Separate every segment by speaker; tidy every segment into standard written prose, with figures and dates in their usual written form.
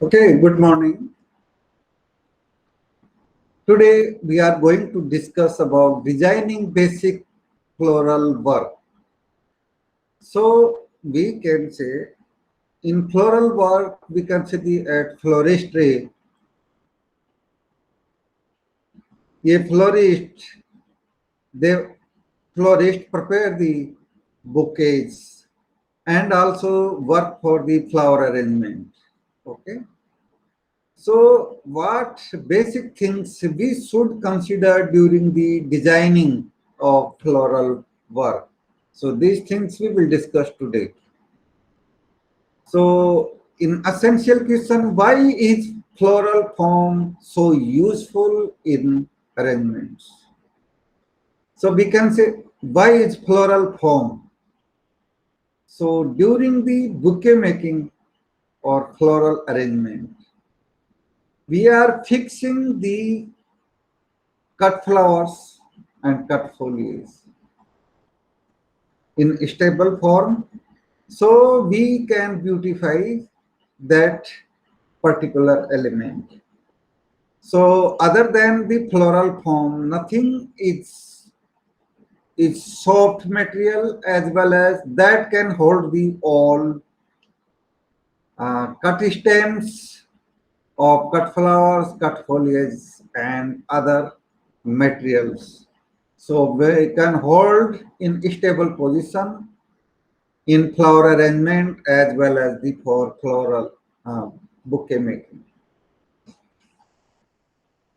Speaker 1: Okay, good morning. Today we are going to discuss about designing basic floral work. So we can say in floral work we can say at floristry, a they florist prepare the bouquets and also work for the flower arrangement. Okay. So, what basic things we should consider during the designing of floral work? So, these things we will discuss today. So, in essential question, why is floral form so useful in arrangements? So, we can say, why is floral form? So, during the bouquet making or floral arrangement, we are fixing the cut flowers and cut foliage in stable form so we can beautify that particular element. So other than the floral form, nothing is soft material as well as that can hold the all cut stems of cut flowers, cut foliage and other materials. So we can hold in stable position in flower arrangement as well as the for floral bouquet making.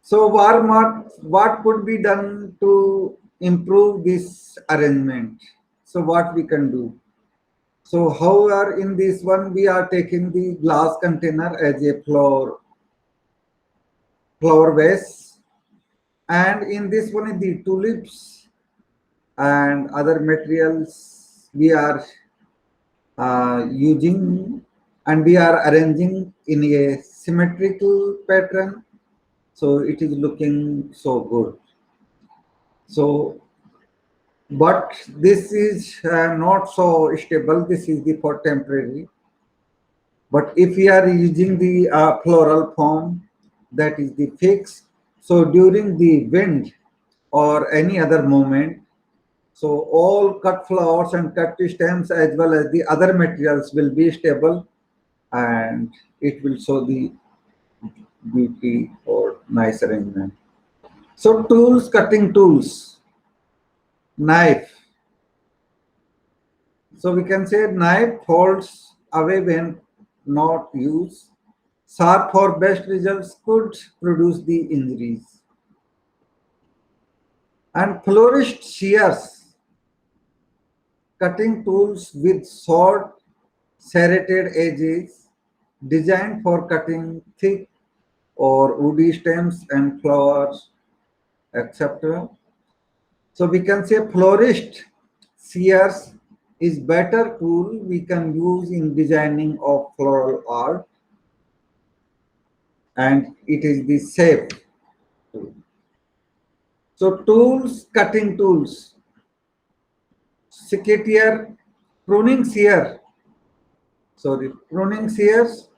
Speaker 1: So what could be done to improve this arrangement? So what we can do? So however in this one we are taking the glass container as a flower vase, and in this one is the tulips and other materials we are using, and we are arranging in a symmetrical pattern, so it is looking so good. So but this is not so stable, this is the for temporary. But if we are using the floral form, that is the fix, so during the wind or any other moment, so all cut flowers and cut stems as well as the other materials will be stable, and it will show the beauty or nice arrangement. So tools, cutting tools, knife. So we can say knife holds away when not used. Sharp for best results could produce the injuries. And florist shears, cutting tools with short serrated edges designed for cutting thick or woody stems and flowers, etc. So we can say florist shears is better tool we can use in designing of floral art, and it is the safe tool. So tools, cutting tools, secateurs, pruning shear, pruning shears.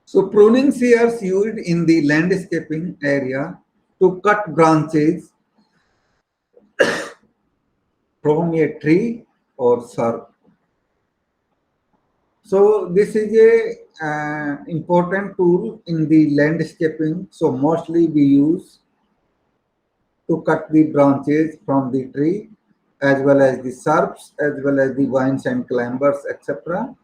Speaker 1: So pruning shears used in the landscaping area to cut branches from a tree or shrub. So this is a important tool in the landscaping. So mostly we use to cut the branches from the tree as well as the shrubs as well as the vines and climbers, etc.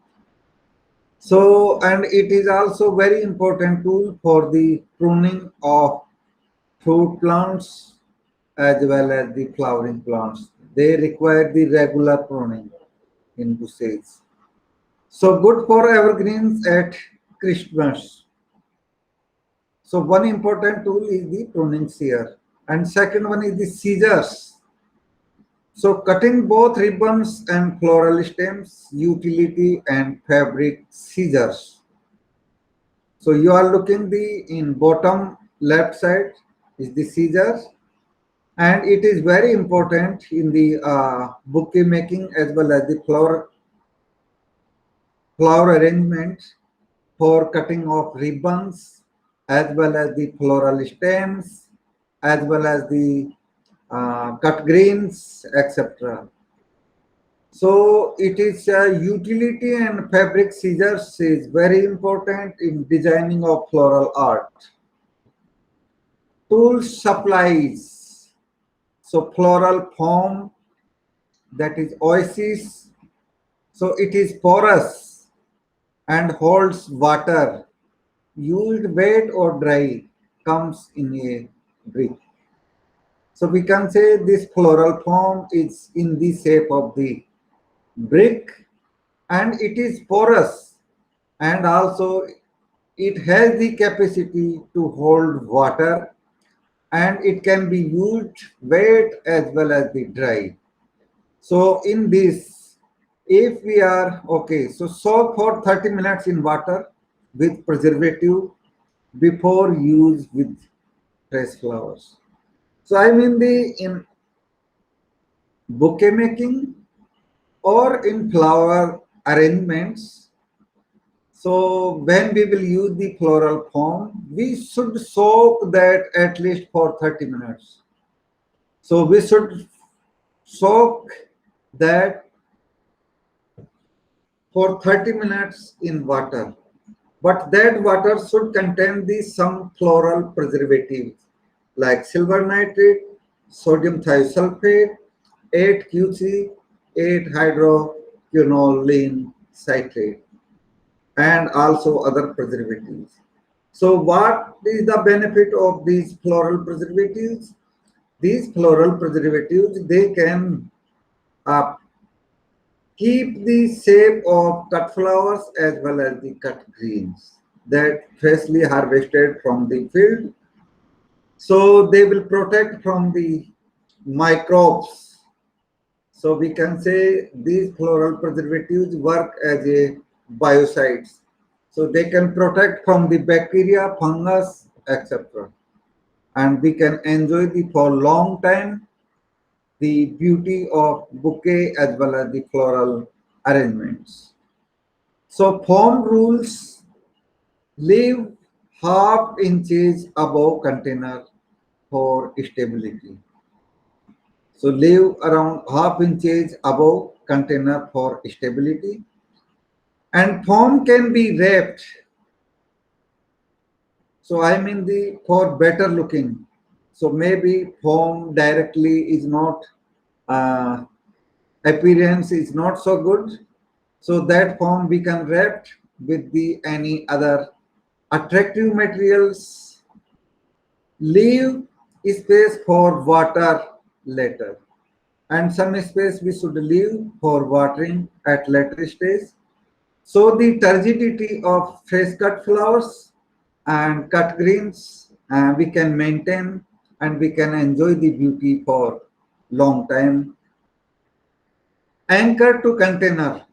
Speaker 1: So and it is also very important tool for the pruning of fruit plants as well as the flowering plants. They require the regular pruning in bushes. So good for evergreens at Christmas. So one important tool is the pruning shear, and second one is the scissors. So cutting both ribbons and floral stems, utility and fabric scissors. So you are looking the in bottom left side is the scissors, and it is very important in the bouquet making as well as the flower arrangement. for cutting of ribbons, as well as the floral stems, as well as the cut greens, etc. So it is utility, and fabric scissors is very important in designing of floral art. Tools supplies. So floral foam, that is oasis. So it is porous and holds water. Used wet or dry, comes in a brick. So we can say this floral foam is in the shape of the brick, and it is porous, and also it has the capacity to hold water, and it can be used wet as well as the dry. So in this, if we are okay, so soak for 30 minutes in water with preservative before use with fresh flowers. So I mean the in bouquet making or in flower arrangements. So when we will use the floral foam, we should soak that at least for 30 minutes. So we should soak that for 30 minutes in water. But that water should contain the some floral preservatives like silver nitrate, sodium thiosulfate, 8-QC, 8-hydroquinoline citrate, and also other preservatives. So what is the benefit of these floral preservatives? These floral preservatives, they can uh, keep the shape of cut flowers as well as the cut greens that freshly harvested from the field. So they will protect from the microbes. So we can say these floral preservatives work as a biocides. So they can protect from the bacteria, fungus, etc. And we can enjoy the for long time the beauty of bouquet as well as the floral arrangements. So form rules: leave half inches above container for stability. So leave around half inches above container for stability. And form can be wrapped. So I mean the for better looking. So maybe form directly is not uh, appearance is not so good. So that form we can wrap with the any other attractive materials. Leave space for water later, and some space we should leave for watering at later stage. So the turgidity of fresh cut flowers and cut greens we can maintain, and we can enjoy the beauty for long time. Anchor to container.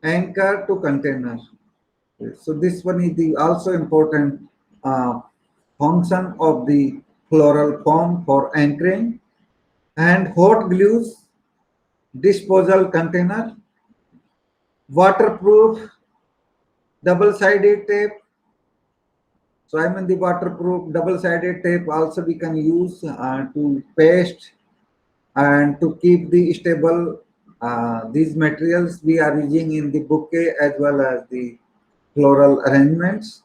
Speaker 1: Anchor to container. So this one is the also important uh, function of the floral foam for anchoring. And hot glues, disposal container, waterproof double-sided tape. So I mean the waterproof double-sided tape also we can use to paste and to keep the stable these materials we are using in the bouquet as well as the floral arrangements.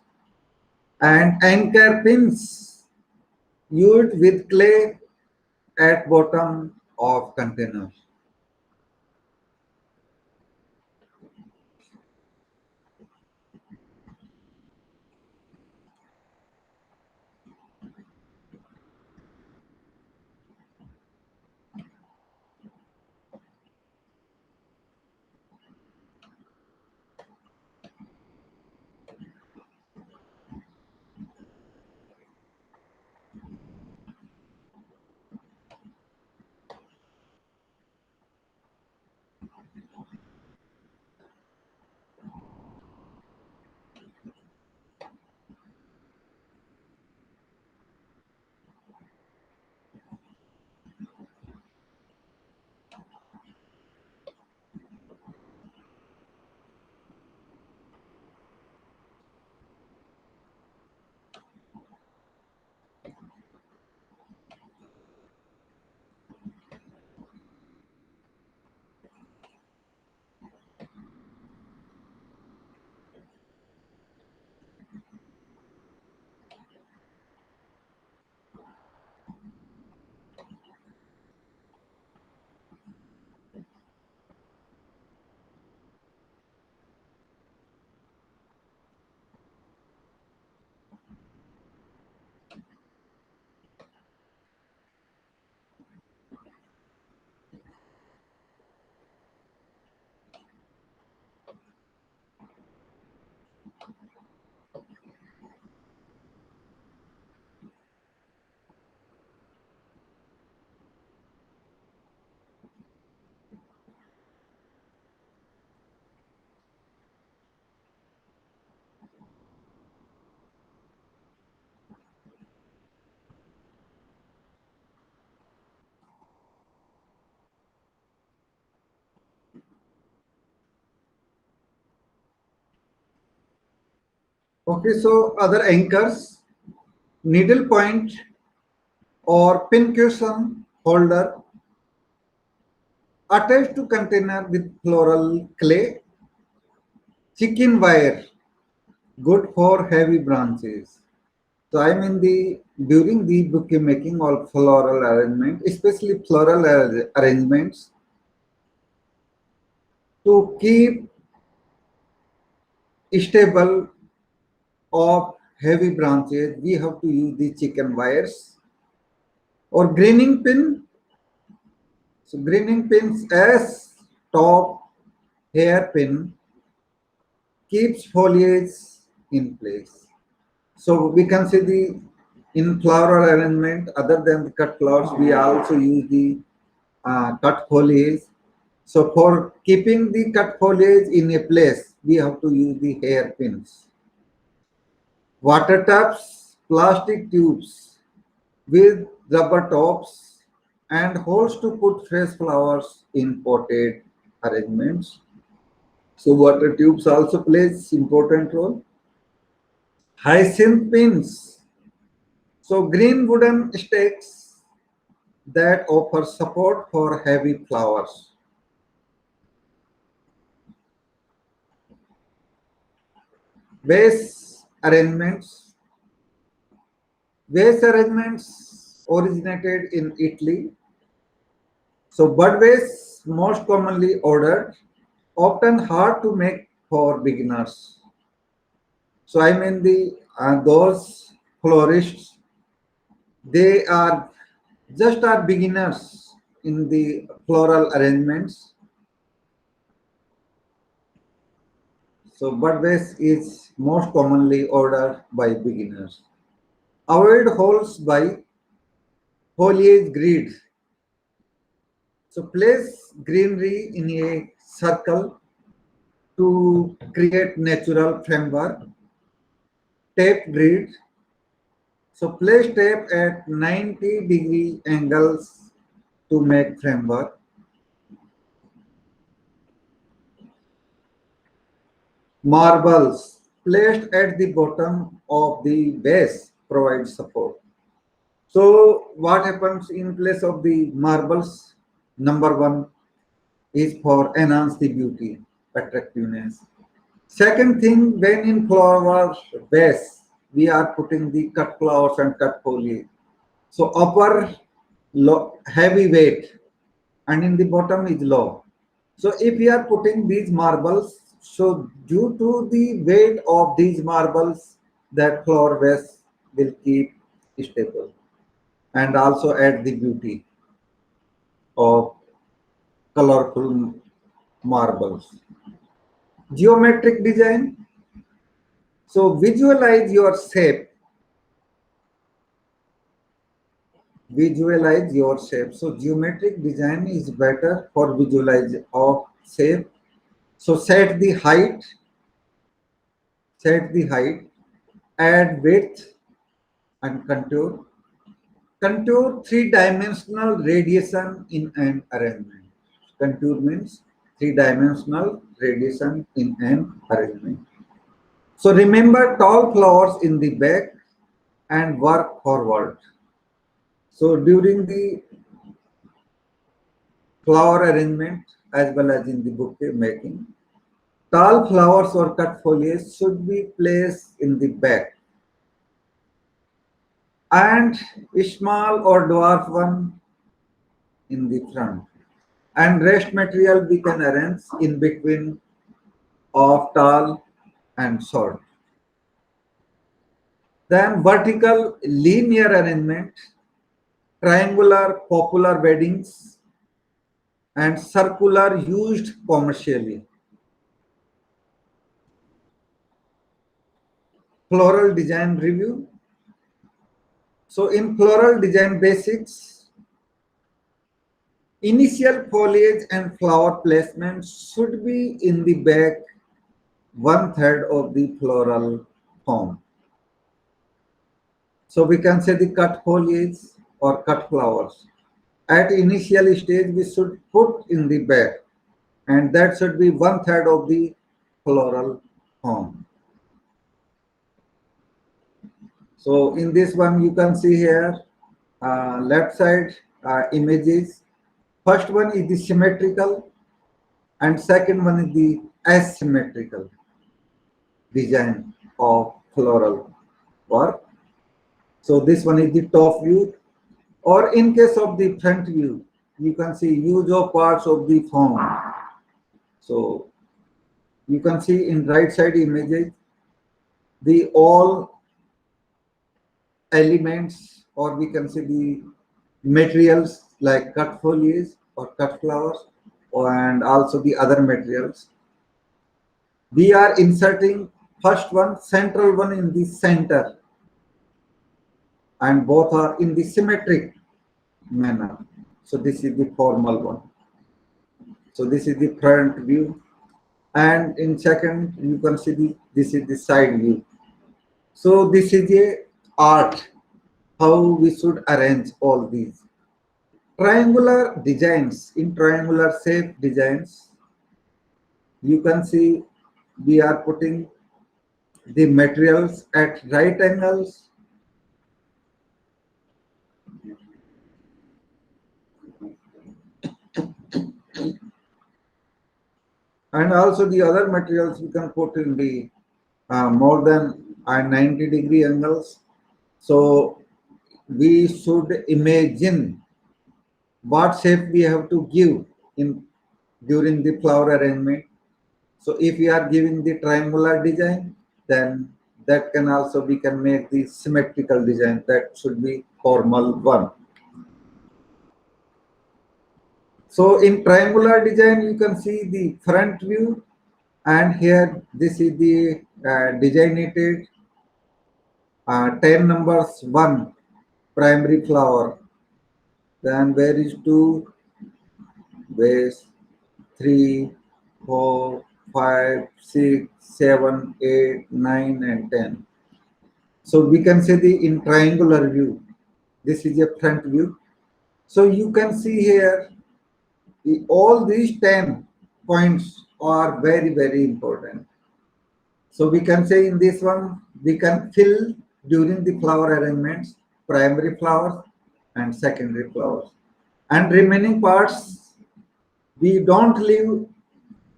Speaker 1: And anchor pins used with clay at bottom of container. Okay, so other anchors, needle point or pin cushion holder attached to container with floral clay, chicken wire, good for heavy branches. So I'm in the during the bouquet making or floral arrangement, especially floral arrangements, to keep stable of heavy branches, we have to use the chicken wires or greening pin. So greening pins as top hairpin keeps foliage in place. So we can see the in flower arrangement, other than the cut flowers, we also use the cut foliage. So for keeping the cut foliage in a place, we have to use the hairpins. Water taps, plastic tubes with rubber tops and holes to put fresh flowers in potted arrangements. So water tubes also plays important role. Hyacinth pins. So green wooden stakes that offer support for heavy flowers. Vase arrangements. Vase arrangements originated in Italy. So bud vase most commonly ordered, often hard to make for beginners. So I mean the those florists, they are just are beginners in the floral arrangements. So bud vase is most commonly ordered by beginners. Avoid holes by foliage grid. So place greenery in a circle to create natural framework. Tape grid. So place tape at 90-degree angles to make framework. Marbles placed at the bottom of the base provide support. So what happens in place of the marbles? Number one is for enhance the beauty, attractiveness. Second thing, when in flower base, we are putting the cut flowers and cut foliage. So upper heavy weight and in the bottom is low. So if we are putting these marbles, so due to the weight of these marbles, that flower vase will keep stable and also add the beauty of colorful marbles. Geometric design. So visualize your shape. Visualize your shape. So geometric design is better for visualize of shape. So set the height, add width and contour. Contour three-dimensional radiation in an arrangement. Contour means three-dimensional radiation in an arrangement. So remember tall flowers in the back and work forward. So during the flower arrangement as well as in the bouquet making, tall flowers or cut foliage should be placed in the back and small or dwarf one in the front. And rest material we can arrange in between of tall and short. Then vertical linear arrangement, triangular popular weddings, and circular used commercially. Floral design review. So in floral design basics, initial foliage and flower placement should be in the back one-third of the floral form. So we can say the cut foliage or cut flowers. At initial stage, we should put in the back, and that should be one-third of the floral form. So in this one, you can see here, left side images. First one is the symmetrical, and second one is the asymmetrical design of floral work. So this one is the top view, or in case of the front view, you can see use of parts of the form. So you can see in right side images, the all elements, or we can say the materials like cut foliage or cut flowers, and also the other materials. We are inserting first one, central one in the center, and both are in the symmetric manner. So this is the formal one. So this is the front view, and in second you can see this is the side view. So this is a art how we should arrange all these triangular designs. In triangular shape designs, you can see we are putting the materials at right angles, and also the other materials we can put in the more than 90-degree angles. So we should imagine what shape we have to give in during the flower arrangement. So if we are giving the triangular design, then that can also we can make the symmetrical design. That should be formal one. So in triangular design, you can see the front view, and here this is the designated 10 numbers 1 primary flower. Then where is 2, base 3, 4, 5, 6, 7, 8, 9, and 10. So we can say the in triangular view, this is a front view. So you can see here all these 10 points are very, very important. So we can say in this one, we can fill during the flower arrangements, primary flowers and secondary flowers. And remaining parts, we don't leave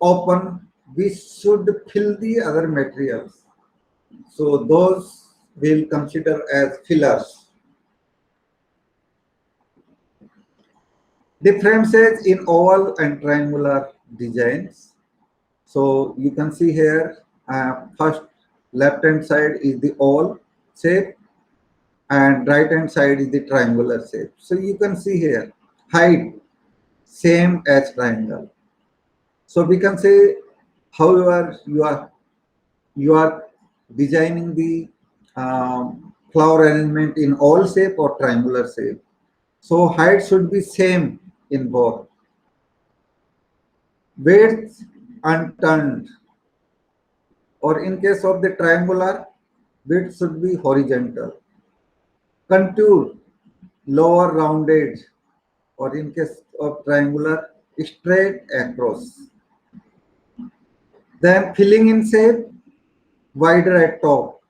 Speaker 1: open, we should fill the other materials. So those we'll consider as fillers. Differences in oval and triangular designs. So you can see here, first left hand side is the oval shape and right hand side is the triangular shape. So you can see here, height same as triangle. So we can say, however, you are designing the flower arrangement in oval shape or triangular shape. So height should be same in both. Width unturned, or in case of the triangular, width should be horizontal. Contour lower rounded, or in case of triangular, straight across. Then filling in shape, wider at top.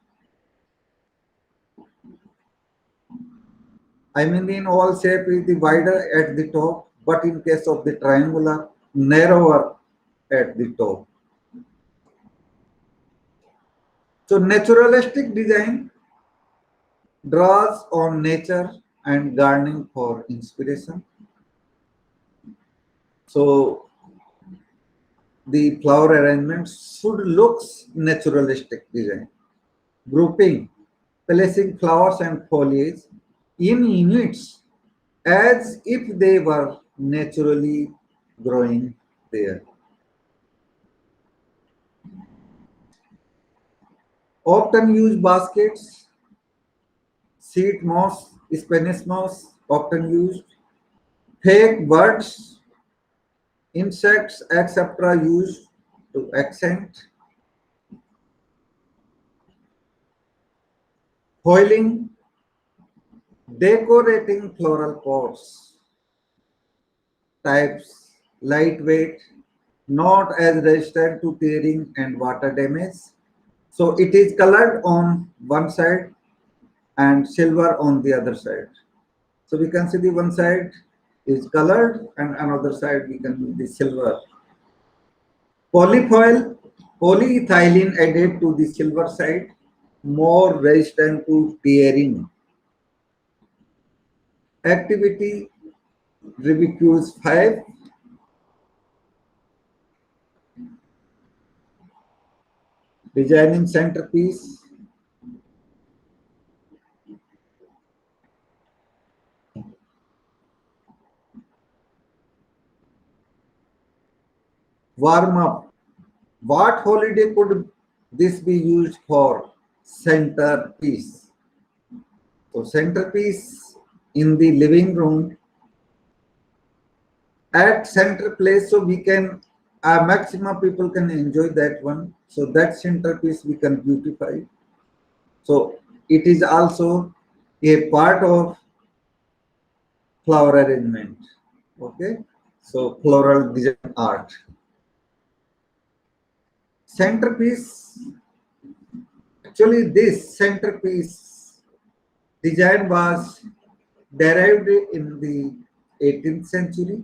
Speaker 1: I mean in oval shape is the wider at the top, but in case of the triangular, narrower at the top. So naturalistic design draws on nature and gardening for inspiration. So the flower arrangement should look naturalistic design. Grouping, placing flowers and foliage in units as if they were naturally growing there. Often used baskets, seed moss, Spanish moss, often used. Fake birds, insects, etc. used to accent. Foiling, decorating floral pots. Types, lightweight, not as resistant to tearing and water damage. So it is colored on one side and silver on the other side. So we can see the one side is colored and another side we can use the silver. Polyfoil, polyethylene added to the silver side, more resistant to tearing. Activity Reviews 5. Designing centerpiece. Warm up. What holiday could this be used for? Centerpiece. So centerpiece in the living room at center place, so we can maximum people can enjoy that one. So that centerpiece we can beautify. So it is also a part of flower arrangement. Okay, so floral design art. Centerpiece. Actually, this centerpiece design was derived in the 18th century.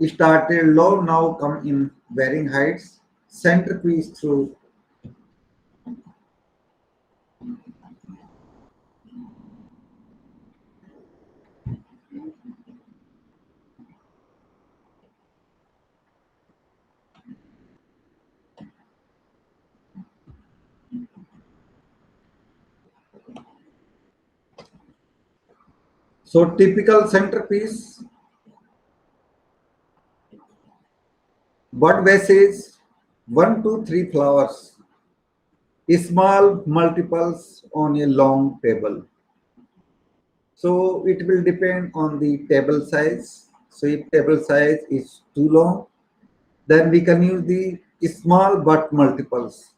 Speaker 1: It started low, now come in varying heights. Centerpiece through so typical centerpiece. Bud vases, 1, 2, 3 flowers. Small multiples on a long table. So it will depend on the table size. So if table size is too long, then we can use the small but multiples.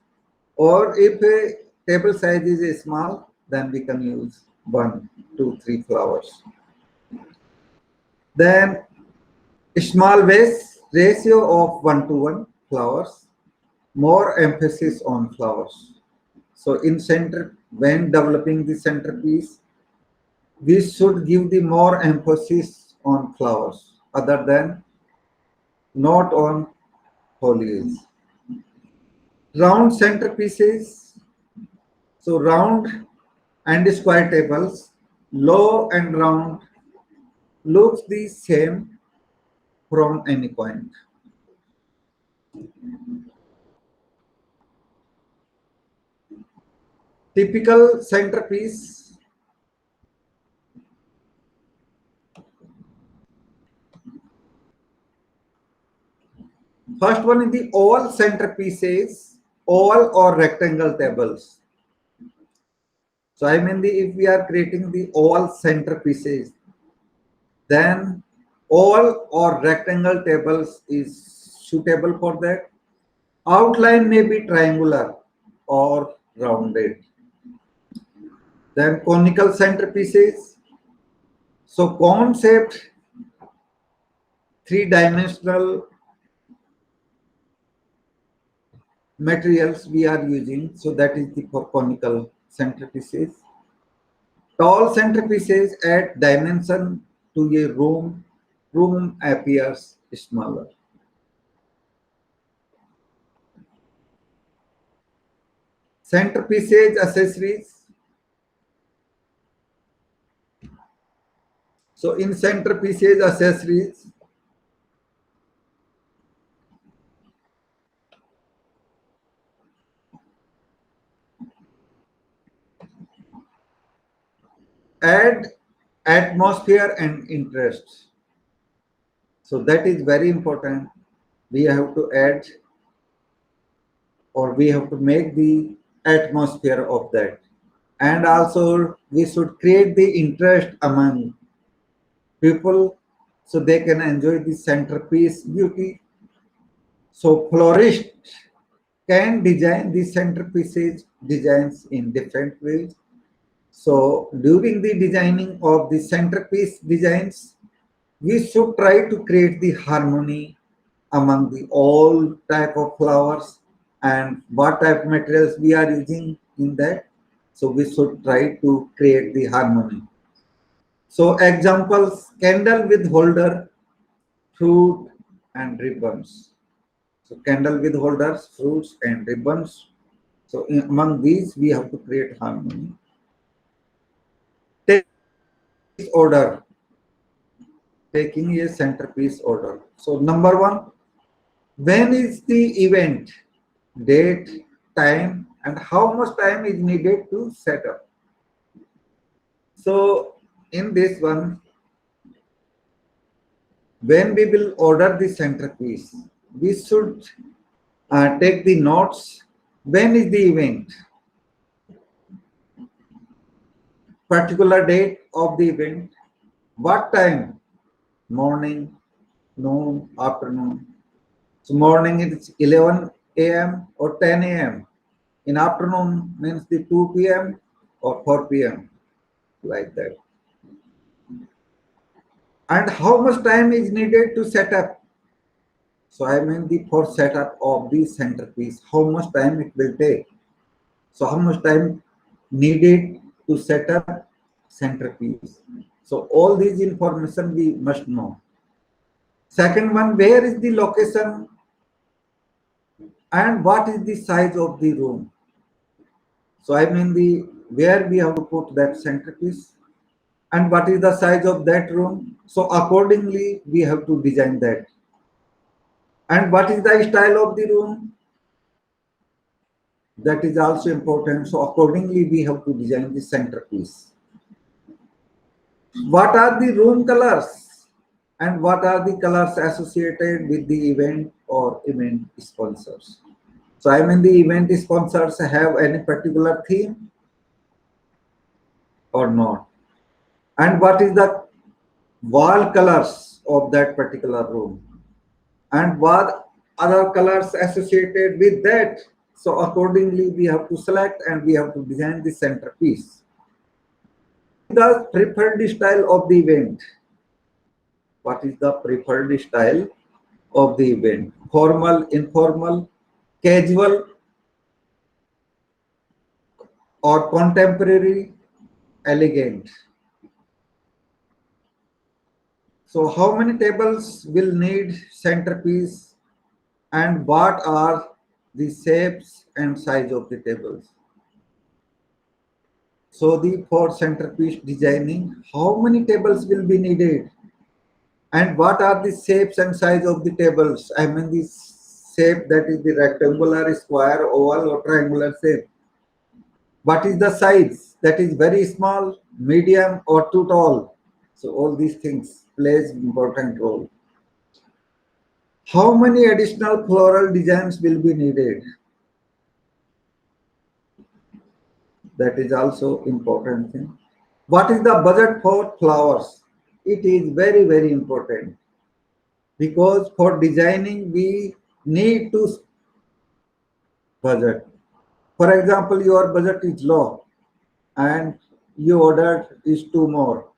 Speaker 1: Or if a table size is small, then we can use 1, 2, 3 flowers. Then small vase, ratio of 1 to 1 flowers, more emphasis on flowers. So in center, when developing the centerpiece, we should give the more emphasis on flowers other than not on foliage. Round centerpieces, so round and square tables, low and round looks the same from any point. Typical centerpiece. First one is the oval centerpieces, oval or rectangle tables. So I mean if we are creating the oval centerpieces, then oval or rectangle tables is suitable for that. Outline may be triangular or rounded. Then conical centerpieces. So cone shaped, three-dimensional materials we are using. So that is the for conical centerpieces. Tall centerpieces add dimension to a room. Room appears smaller. Centerpieces accessories. So in centerpieces accessories, add atmosphere and interest. So that is very important. We have to add or we have to make the atmosphere of that. And also we should create the interest among people so they can enjoy the centerpiece beauty. So florists can design the centerpieces designs in different ways. So during the designing of the centerpiece designs, we should try to create the harmony among the all type of flowers and what type of materials we are using in that. So we should try to create the harmony. So examples: candle with holder, fruit and ribbons. So candle with holders, fruits and ribbons. So among these, we have to create harmony. Take order, taking a centerpiece order. So number one, when is the event, date, time, and how much time is needed to set up. So in this one, when we will order the centerpiece, we should take the notes. When is the event? Particular date of the event. What time? Morning, noon, afternoon. So morning is 11 a.m. or 10 a.m. In afternoon means the 2 p.m. or 4 p.m. like that. And how much time is needed to set up? So I mean the for setup of the centerpiece, how much time it will take. So how much time needed to set up centerpiece. So all these information we must know. Second one, where is the location and what is the size of the room? So I mean the where we have to put that centerpiece and what is the size of that room. So accordingly we have to design that. And what is the style of the room? That is also important. So accordingly we have to design the centerpiece. What are the room colors and what are the colors associated with the event or event sponsors? So I mean the event sponsors have any particular theme or not? And what is the wall colors of that particular room? And what other colors associated with that? So accordingly we have to select and we have to design the centerpiece. The preferred style of the event. What is the preferred style of the event? Formal, informal, casual, or contemporary, elegant. So how many tables will need centerpiece and what are the shapes and size of the tables? So the for centerpiece designing, how many tables will be needed and what are the shapes and size of the tables? I mean the shape, that is the rectangular, square, oval or triangular shape. What is the size? That is very small, medium or too tall. So all these things plays important role. How many additional floral designs will be needed? That is also important thing. What is the budget for flowers? It is very, very important because for designing we need to budget. For example, your budget is low and you ordered is two more,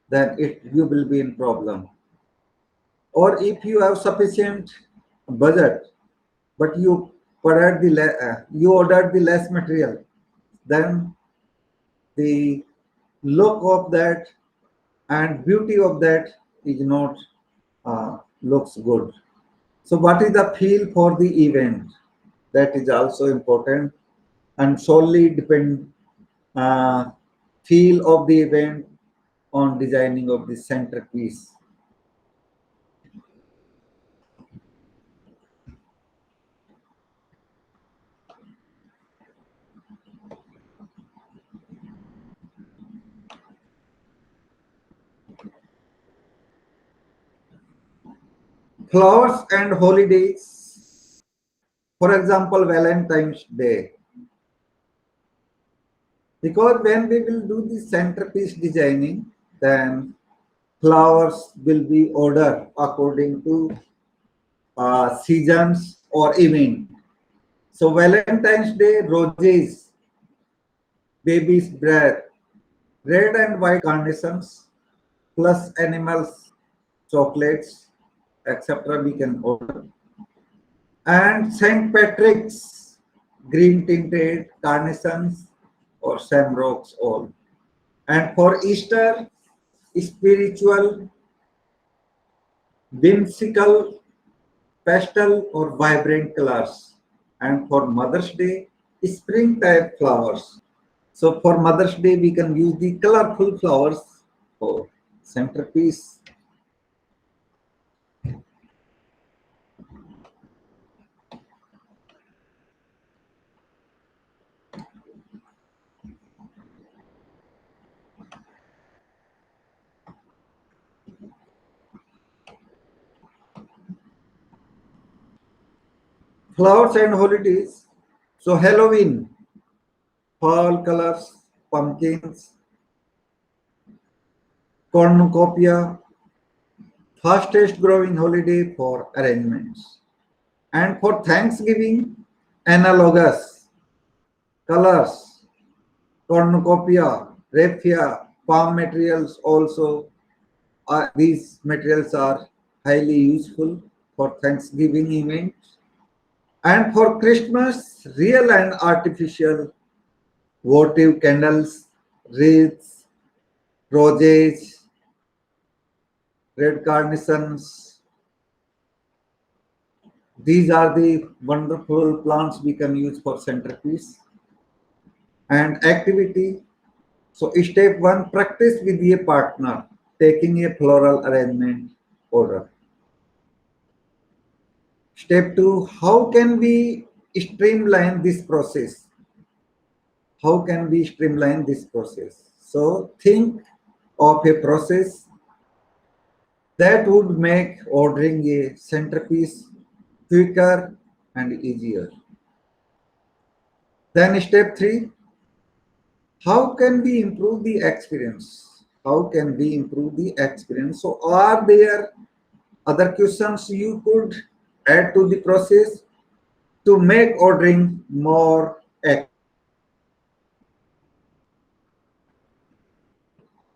Speaker 1: then you will be in problem. Or if you have sufficient budget but you ordered the less material, then the look of that and beauty of that is not looks good. So what is the feel for the event? That is also important and solely depend uh, feel of the event on designing of the centerpiece. Flowers and holidays, for example, Valentine's Day. Because when we will do the centerpiece designing, then flowers will be ordered according to seasons or event. So Valentine's Day, roses, baby's breath, red and white carnations, plus animals, chocolates, etc. we can order. And St. Patrick's, green tinted carnations or or shamrocks all. And for Easter, spiritual, whimsical, pastel or vibrant colors. And for Mother's Day, spring type flowers. So for Mother's Day, we can use the colorful flowers for centerpiece. Flowers and holidays. So Halloween, fall colors, pumpkins, cornucopia, fastest growing holiday for arrangements. And for Thanksgiving, analogous colors, cornucopia, raffia, palm materials also. These materials are highly useful for Thanksgiving events. And for Christmas, real and artificial votive candles, wreaths, roses, red carnations. These are the wonderful plants we can use for centerpiece. And activity. So step one, practice with a partner, taking a floral arrangement order. Step two, how can we streamline this process? How can we streamline this process? So think of a process that would make ordering a centerpiece quicker and easier. Then step three, how can we improve the experience? How can we improve the experience? So are there other questions you could add to the process to make ordering more accurate?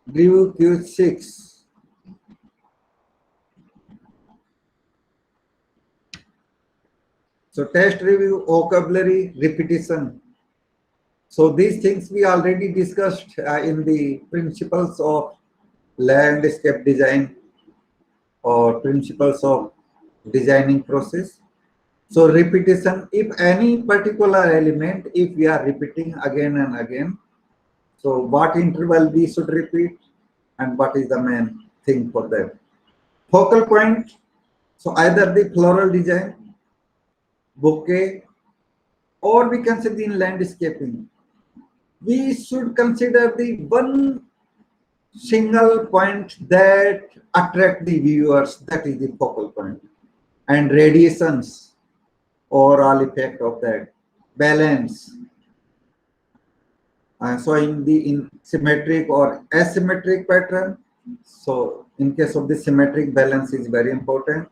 Speaker 1: Review Q6. So test review, vocabulary, repetition. So these things we already discussed in the principles of landscape design or principles of designing process. So repetition, if any particular element, if we are repeating again and again, so what interval we should repeat and what is the main thing for that. Focal point, so either the floral design, bouquet, or we can say the landscaping. We should consider the one single point that attract the viewers, that is the focal point. And radiations, overall effect of that, balance. So in symmetric or asymmetric pattern, so in case of the symmetric, balance is very important.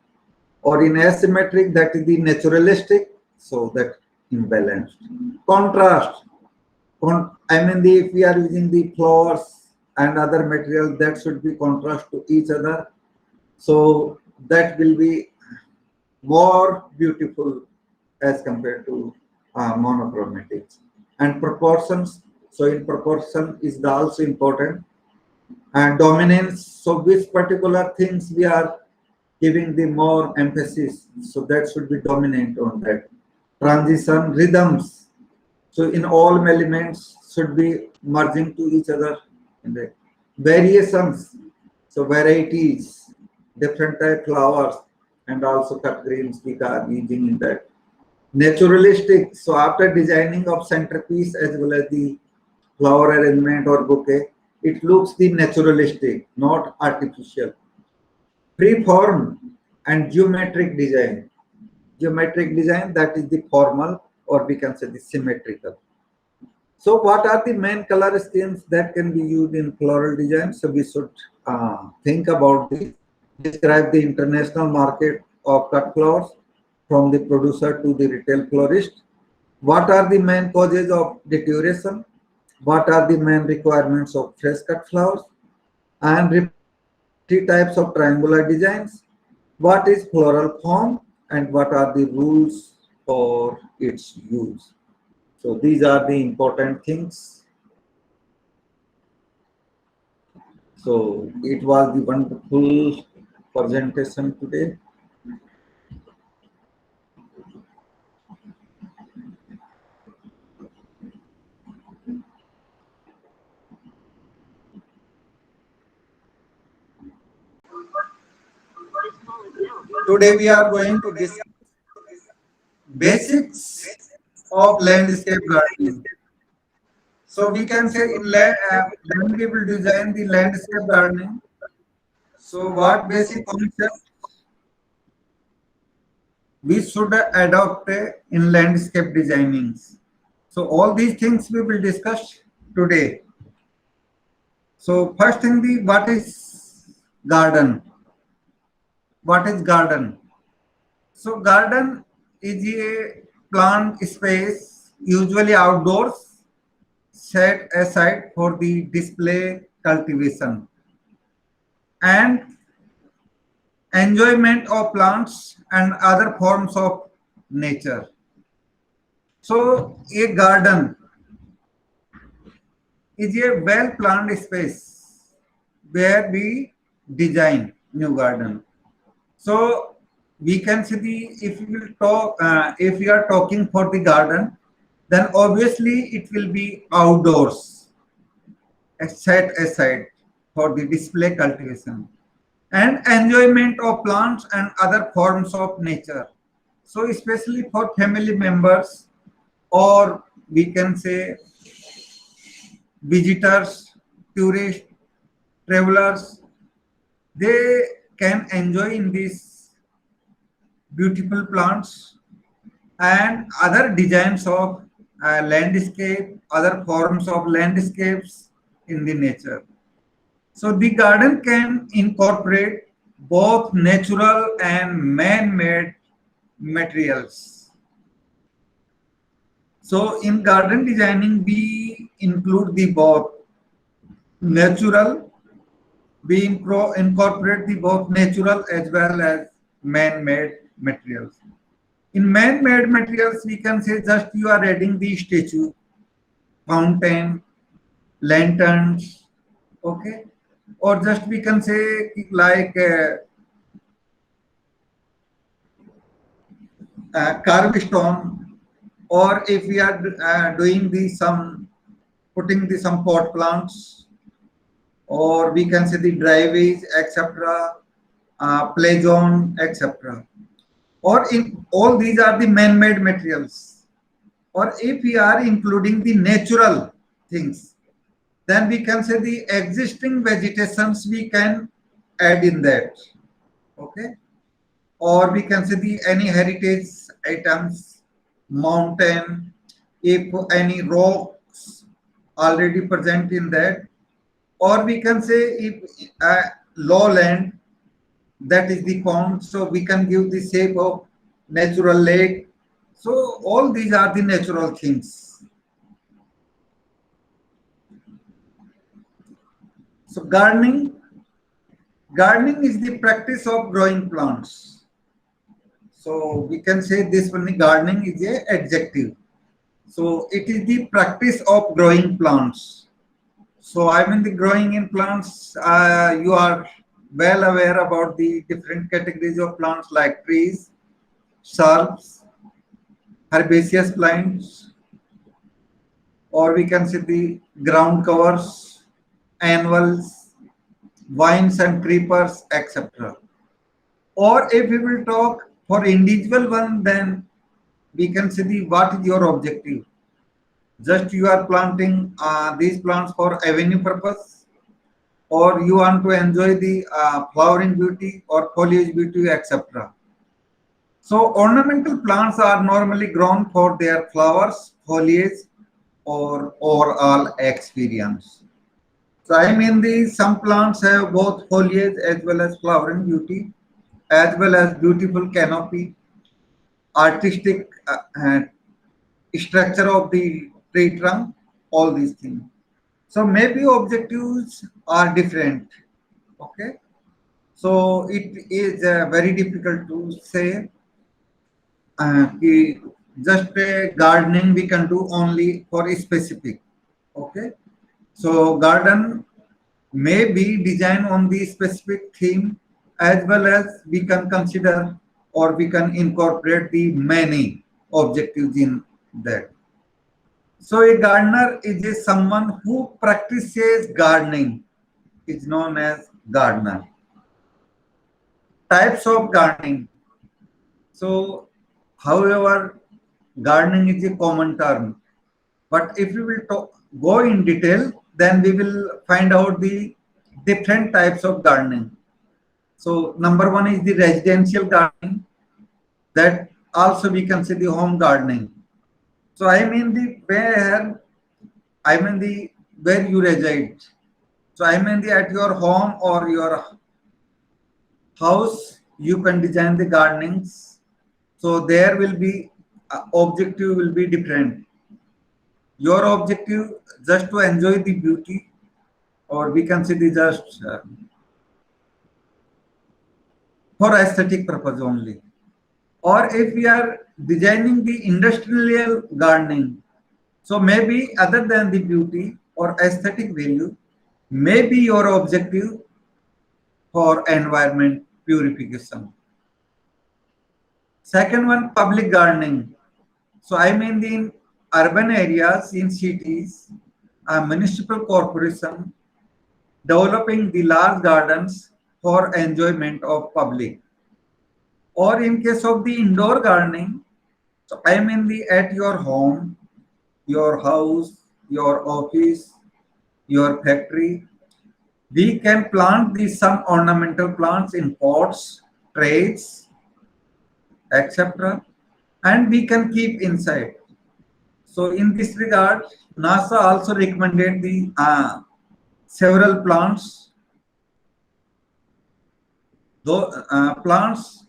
Speaker 1: Or in asymmetric, that is the naturalistic, so that imbalanced. Contrast. If we are using the flowers and other material, that should be contrast to each other. So that will be more beautiful as compared to monochromatic. And proportions. So in proportion is also important. And dominance. So which particular things we are giving the more emphasis. So that should be dominant on that. Transition, rhythms. So in all elements should be merging to each other. In the variations, so varieties, different type flowers, and also cut greens we are using in that. Naturalistic, so after designing of centerpiece as well as the flower arrangement or bouquet, it looks the naturalistic, not artificial. Freeform and geometric design. Geometric design, that is the formal, or we can say the symmetrical. So what are the main color schemes that can be used in floral design? So we should think about this. Describe the international market of cut flowers from the producer to the retail florist. What are the main causes of deterioration? What are the main requirements of fresh cut flowers? And three types of triangular designs. What is floral form and what are the rules for its use? So these are the important things So it was the wonderful presentation today. Today we are going to discuss basics of landscape gardening. So we can say in when we will design the landscape gardening. So what basic concept we should adopt in landscape designing. So all these things we will discuss today. So first thing, the what is garden? What is garden? So garden is a plant space, usually outdoors, set aside for the display, cultivation, and enjoyment of plants and other forms of nature. So a garden is a well planned space where we design new garden. So we can see the if we will talk if we are talking for the garden, then obviously it will be outdoors, set aside for the display, cultivation, and enjoyment of plants and other forms of nature. So especially for family members, or we can say visitors, tourists, travelers, they can enjoy in these beautiful plants and other designs of landscape, other forms of landscapes in the nature. So the garden can incorporate both natural and man-made materials. So in garden designing, we include the both natural, incorporate the both natural as well as man-made materials. In man-made materials, we can say just you are adding the statue, fountain, lanterns, okay, or just we can say like carved stone, or if we are doing the some putting the some pot plants, or we can say the driveways, etc., play zone, etc. Or in all these are the man-made materials. Or if we are including the natural things, then we can say the existing vegetations we can add in that. Okay. Or we can say the any heritage items, mountain, if any rocks already present in that, or we can say if lowland, that is the pond, so we can give the shape of natural lake. So all these are the natural things. So gardening is the practice of growing plants. So we can say this one, gardening is a adjective. So it is the practice of growing plants. So I mean the growing in plants, you are well aware about the different categories of plants like trees, shrubs, herbaceous plants, or we can say the ground covers, annuals, vines and creepers, etc. Or if we will talk for individual one, then we can see the what is your objective. Just you are planting these plants for avenue purpose, or you want to enjoy the flowering beauty or foliage beauty, etc. So ornamental plants are normally grown for their flowers, foliage, or overall experience. So I mean the some plants have both foliage as well as flowering beauty, as well as beautiful canopy, artistic structure of the tree trunk, all these things. So maybe objectives are different. Okay. So it is very difficult to say. कि just gardening we can do only for a specific. Okay. So garden may be designed on the specific theme, as well as we can consider or we can incorporate the many objectives in that. So a gardener is someone who practices gardening, is known as gardener. Types of gardening. So, however, gardening is a common term. But if we will go in detail, then we will find out the different types of gardening. So, number one is the residential gardening. That also we can say the home gardening. So, I mean the where you reside. So, I mean the at your home or your house, you can design the gardenings. So there will be objective will be different. Your objective just to enjoy the beauty, or we can say the just for aesthetic purpose only. Or if we are designing the industrial gardening, so maybe other than the beauty or aesthetic value, maybe your objective for environment purification. Second one, public gardening. So I mean in urban areas, in cities, a municipal corporation developing the large gardens for enjoyment of public. Or in case of the indoor gardening, so I mean the at your home, your house, your office, your factory, we can plant the some ornamental plants in pots, trays, etc. And we can keep inside. So in this regard, NASA also recommended the several plants, though plants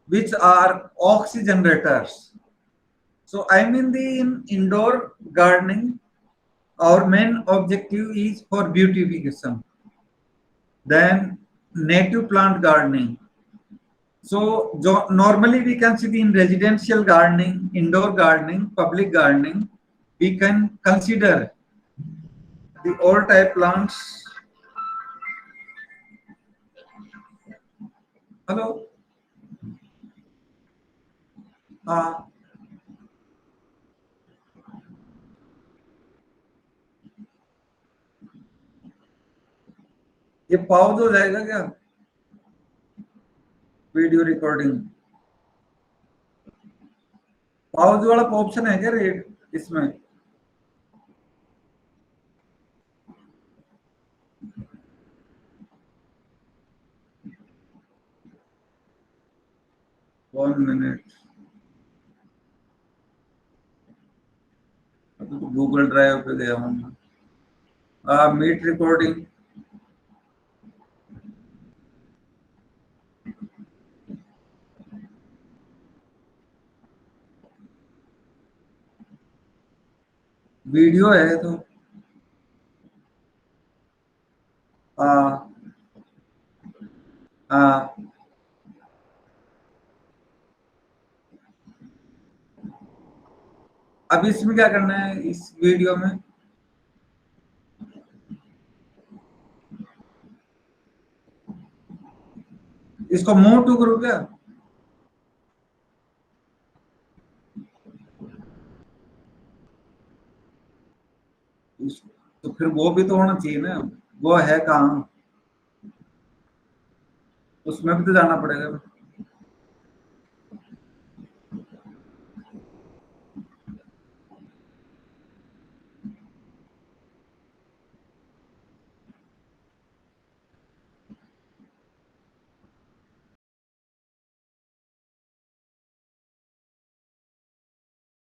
Speaker 1: which are oxygenators. So I mean the in indoor gardening, our main objective is for beautification. Then native plant gardening. So normally we can see the in residential gardening, indoor gardening, public gardening, we can consider the all type plants. Hello. हाँ, ये pause हो जाएगा क्या video recording? Pause वाला option है क्या red इसमें? One minute, अभी तो गूगल ड्राइव पे गया हूँ। मीट रिकॉर्डिंग, वीडियो है तो हाँ हाँ, अब इसमें क्या करना है इस वीडियो में? इसको मूव टू करूँ क्या? तो फिर वो भी तो होना चाहिए ना, वो है कहाँ? उसमें भी तो जाना पड़ेगा।